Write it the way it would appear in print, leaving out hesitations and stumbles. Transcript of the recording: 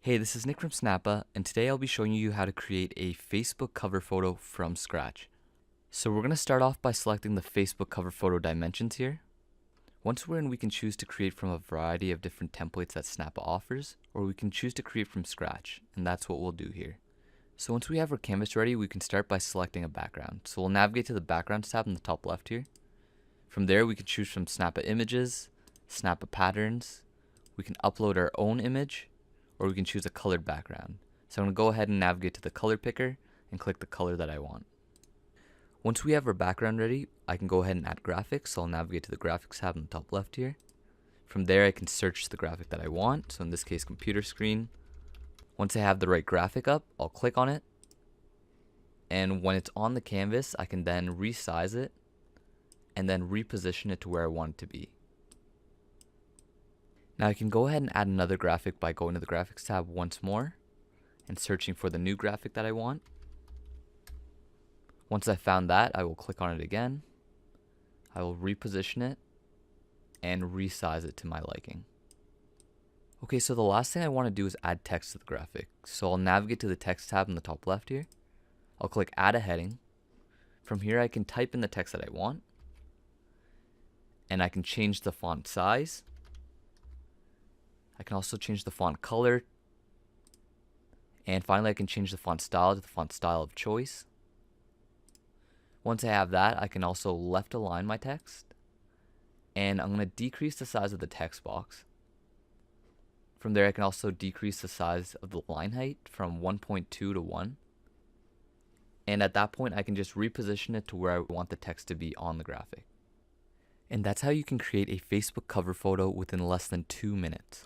Hey, this is Nick from Snappa, and today I'll be showing you how to create a Facebook cover photo from scratch. So we're going to start off by selecting the Facebook cover photo dimensions here. Once we're in, we can choose to create from a variety of different templates that Snappa offers, or we can choose to create from scratch, and that's what we'll do here. So once we have our canvas ready, we can start by selecting a background. So we'll navigate to the Backgrounds tab in the top left here. From there, we can choose from Snappa Images, Snappa Patterns. We can upload our own image, or we can choose a colored background. So I'm going to go ahead and navigate to the color picker and click the color that I want. Once we have our background ready, I can go ahead and add graphics. So I'll navigate to the Graphics tab in the top left here. From there, I can search the graphic that I want. So in this case, computer screen. Once I have the right graphic up, I'll click on it. And when it's on the canvas, I can then resize it and then reposition it to where I want it to be. Now I can go ahead and add another graphic by going to the Graphics tab once more and searching for the new graphic that I want. Once I've found that, I will click on it again. I will reposition it and resize it to my liking. Okay, so the last thing I want to do is add text to the graphic. So I'll navigate to the Text tab in the top left here. I'll click Add a Heading. From here, I can type in the text that I want, and I can change the font size. I can also change the font color, and finally I can change the font style to the font style of choice. Once I have that, I can also left align my text, and I'm going to decrease the size of the text box. From there, I can also decrease the size of the line height from 1.2 to 1, and at that point I can just reposition it to where I want the text to be on the graphic. And that's how you can create a Facebook cover photo within less than 2 minutes.